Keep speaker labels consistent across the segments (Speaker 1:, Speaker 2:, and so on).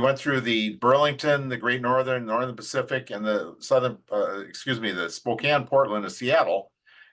Speaker 1: went through the Burlington, the Great Northern, Northern Pacific, and the Southern, the Spokane, Portland, and Seattle.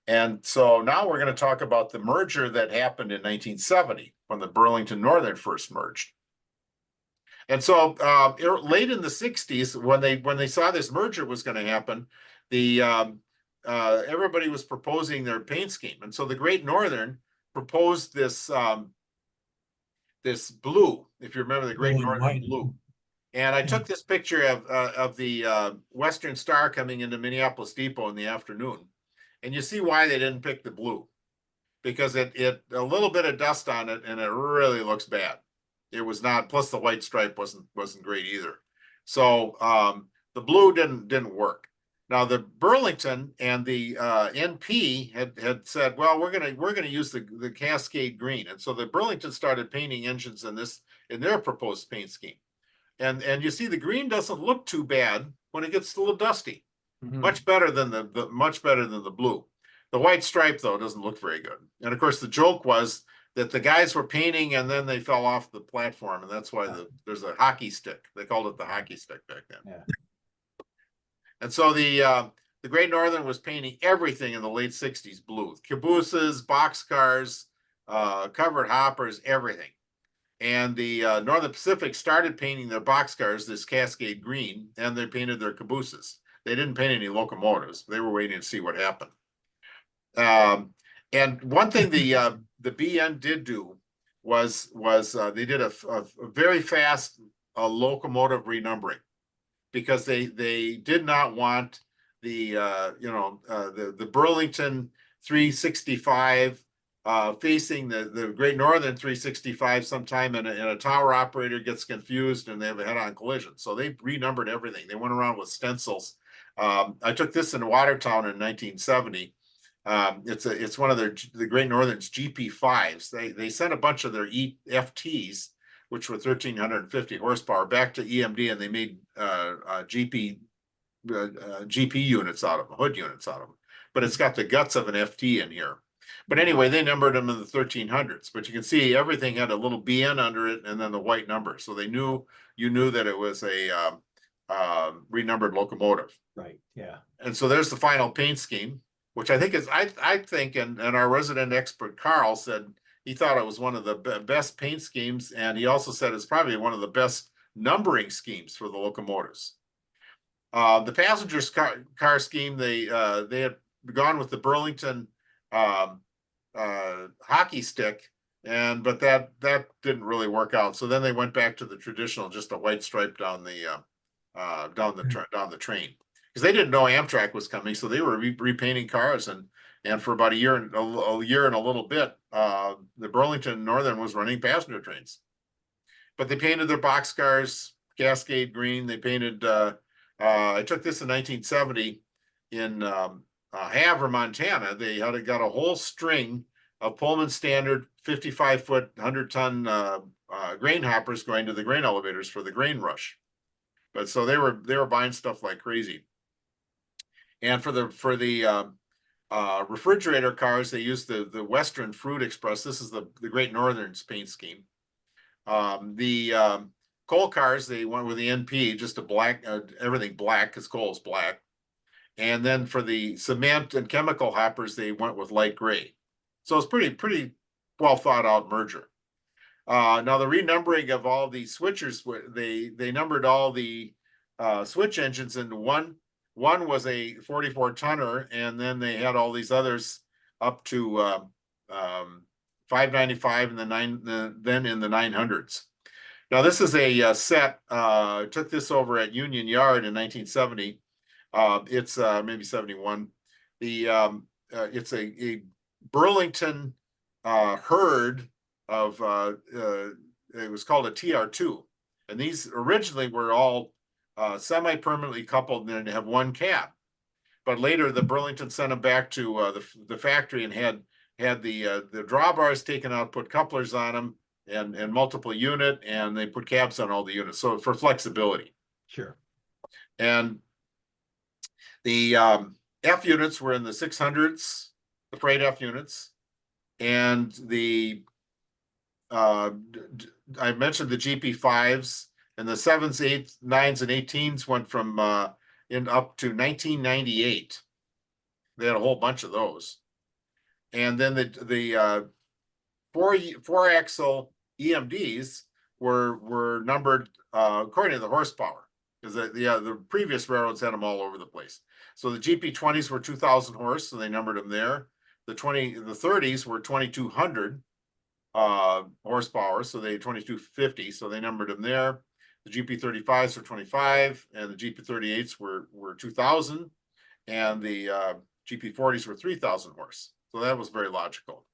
Speaker 1: And so now we're going to talk about the merger that happened in 1970 when the Burlington Northern first merged. And so late in the 60s, when they saw this merger was going to happen, everybody was proposing their paint scheme. And so the Great Northern proposed this this blue, if you remember the Great Northern blue. And I took this picture of the Western Star coming into Minneapolis Depot in the afternoon. And you see why they didn't pick the blue. Because it a little bit of dust on it and it really looks bad. It was not, plus the white stripe wasn't great either. So the blue didn't work. Now the Burlington and the NP had said, well, we're gonna use the Cascade green. And so the Burlington started painting engines in their proposed paint scheme. And you see the green doesn't look too bad when it gets a little dusty. Mm-hmm. Much better than the blue. The white stripe though doesn't look very good. And of course the joke was that the guys were painting and then they fell off the platform, and that's why there's a hockey stick. They called it the hockey stick back then. Yeah. And so the Great Northern was painting everything in the late 60s blue. Cabooses, boxcars, covered hoppers, everything. And the Northern Pacific started painting their boxcars this Cascade green, and they painted their cabooses. They didn't paint any locomotives. They were waiting to see what happened. And one thing the BN did do was they did a very fast locomotive renumbering, because they did not want the Burlington 365 facing the Great Northern 365 sometime, and a tower operator gets confused and they have a head-on collision. So they renumbered everything. They went around with stencils. I took this in Watertown in 1970. It's one of the Great Northern's GP5s. They sent a bunch of their FTs, which were 1,350 horsepower, back to EMD, and they made GP units out of them, hood units out of them. But it's got the guts of an FT in here. But anyway, they numbered them in the 1300s. But you can see everything had a little BN under it and then the white number, so you knew that it was a renumbered locomotive.
Speaker 2: Right. Yeah.
Speaker 1: And so there's the final paint scheme, which I think is, I think, and our resident expert Carl said he thought it was one of the best paint schemes, and he also said it's probably one of the best numbering schemes for the locomotives. The passengers car scheme, they had gone with the Burlington hockey stick, but that didn't really work out. So then they went back to the traditional, just a white stripe down the train. Because they didn't know Amtrak was coming, so they were repainting cars, and for about a year and a little bit, the Burlington Northern was running passenger trains. But they painted their boxcars Cascade green. They painted. I took this in 1970 in Havre, Montana. They got a whole string of Pullman standard 55-foot, 100-ton grain hoppers going to the grain elevators for the grain rush. But so they were buying stuff like crazy. And for the refrigerator cars, they used the Western Fruit Express. This is the Great Northern's paint scheme. The coal cars, they went with the NP, just a black, everything black, because coal is black. And then for the cement and chemical hoppers, they went with light gray. So it's pretty well thought out merger. Now the renumbering of all the switchers, they numbered all the switch engines into one. One was a 44-tonner, and then they had all these others up to 595 and then in the 900s. Now this is a set. Took this over at Union Yard in 1970. It's maybe 71. It's a Burlington herd of it was called a TR2, and these originally were all semi-permanently coupled and have one cab. But later the Burlington sent them back to the factory and had the drawbars taken out, put couplers on them, and multiple unit, and they put cabs on all the units, so for flexibility.
Speaker 2: Sure.
Speaker 1: And the F units were in the 600s, the freight F units, and I mentioned the GP5s. And the 7s, 8s, 9s, and 18s went from in up to 1998. They had a whole bunch of those. And then the four axle EMDs were numbered according to the horsepower, because the previous railroads had them all over the place. So the GP20s were 2,000 horse, so they numbered them there. The 30s were 2,200 horsepower, so they 2,250, so they numbered them there. The GP35s were 25, and the GP38s were 2,000, and the GP40s were 3,000 horse. So that was very logical.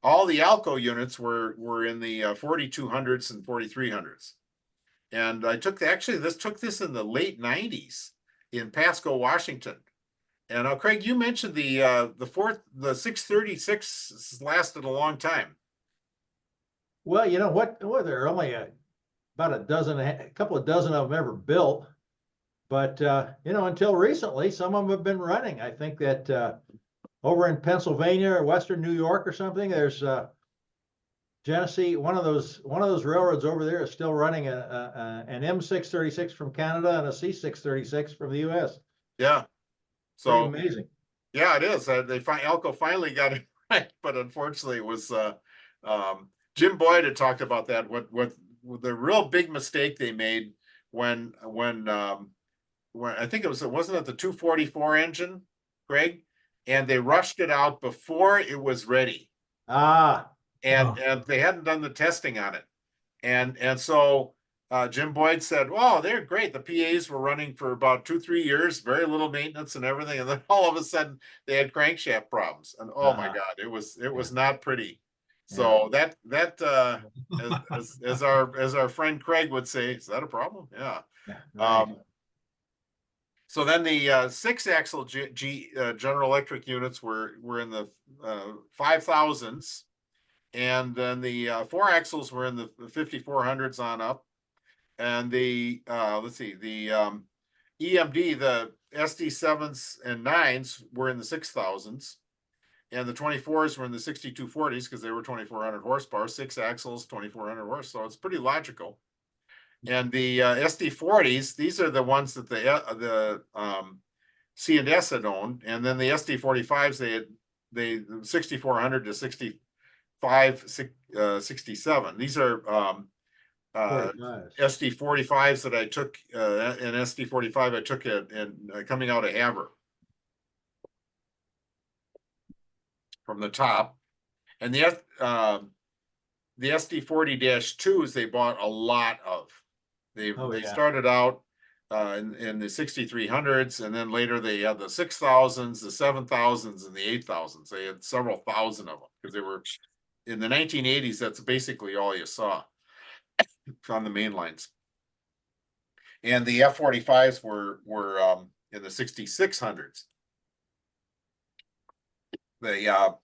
Speaker 1: All the Alco units were in the 4,200s and 4,300s. And I took this in the late 90s in Pasco, Washington. And Craig, you mentioned the 636 lasted a long time.
Speaker 2: Well, you know what? Well, there are only about a couple of dozen of them ever built. But, you know, until recently, some of them have been running. I think that over in Pennsylvania or Western New York or something, there's Qunicy, one of those railroads over there is still running an M636 from Canada and a C636 from the US.
Speaker 1: Yeah. So
Speaker 2: pretty amazing.
Speaker 1: Yeah, it is. Alco finally got it right, but unfortunately it was Jim Boyd had talked about that. What the real big mistake they made when I think wasn't it the 244 engine, Greg? And they rushed it out before it was ready. And they hadn't done the testing on it. And so Jim Boyd said, "Well, they're great. The PAs were running for about 2-3 years, very little maintenance and everything." And then all of a sudden they had crankshaft problems. And oh my God, it was not pretty. So that as our friend Craig would say, is that a problem? Yeah. Right. So then the 6-axle General Electric units were in the 5,000s, and then the 4 axles were in the 5,400s on up, and the let's see, the EMD, the SD7s and 9s were in the 6,000s, and the 24s were in the 6240s because they were 2,400 horsepower, 6 axles, 2,400 horse. So it's pretty logical. And the SD40s, these are the ones that the C&S had owned, and then the SD45s they 6,400 to 67. These are SD45s that I took, an SD45 I took coming out of Havre from the top, and the SD40-2s they bought a lot of. They started out in the 6,300s, and then later they had the 6,000s, the 7,000s, and the 8,000s. They had several thousand of them because they were in the 1980s. That's basically all you saw on the main lines. And the F45s were in the 6,600s. The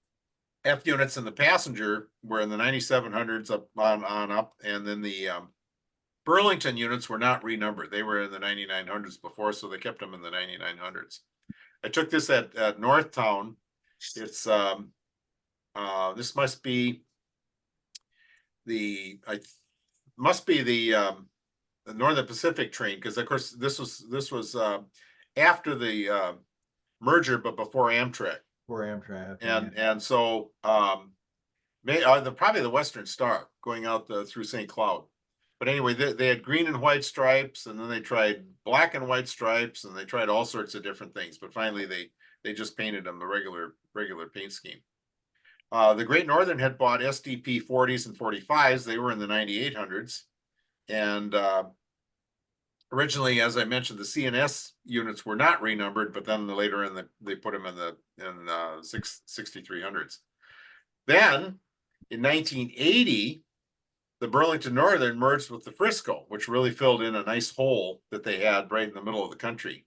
Speaker 1: F units in the passenger were in the 9,700s up on up, and then the Burlington units were not renumbered. They were in the 9,900s before, so they kept them in the 9,900s. I took this at Northtown. It's this must be the Northern Pacific train, because of course this was after the merger, but before Amtrak. And so probably the Western Star going out through St. Cloud. But anyway, they had green and white stripes, and then they tried black and white stripes, and they tried all sorts of different things. But finally, they just painted them the regular paint scheme. The Great Northern had bought SDP 40s and 45s. They were in the 9,800s, and originally, as I mentioned, the C&S units were not renumbered, but then later they put them in the 6,300s. Then in 1980. The Burlington Northern merged with the Frisco, which really filled in a nice hole that they had right in the middle of the country.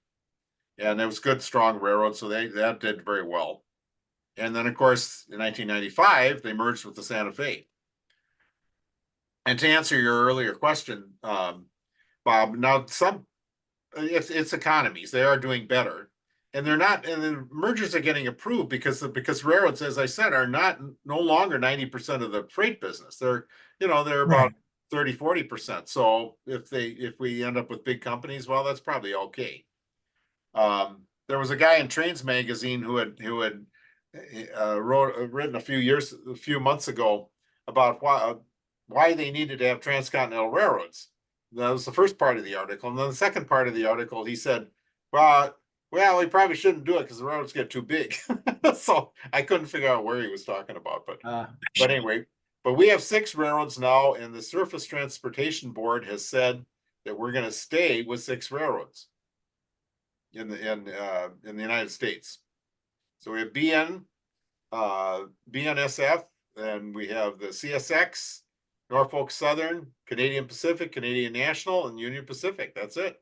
Speaker 1: And it was good, strong railroad, so that did very well. And then, of course, in 1995, they merged with the Santa Fe. And to answer your earlier question, Bob, now it's economies. They are doing better. And they're not, and the mergers are getting approved because railroads, as I said, are no longer 90% of the freight business. They're about 30–40%. So if we end up with big companies, well, that's probably okay. There was a guy in Trains magazine who had written a few months ago about why they needed to have transcontinental railroads. That was the first part of the article, and then the second part of the article, he said, well, we probably shouldn't do it because the roads get too big. So I couldn't figure out where he was talking about, but anyway. But we have 6 railroads now, and the Surface Transportation Board has said that we're going to stay with 6 railroads in the United States. So we have BNSF, and we have the CSX, Norfolk Southern, Canadian Pacific, Canadian National, and Union Pacific. That's it.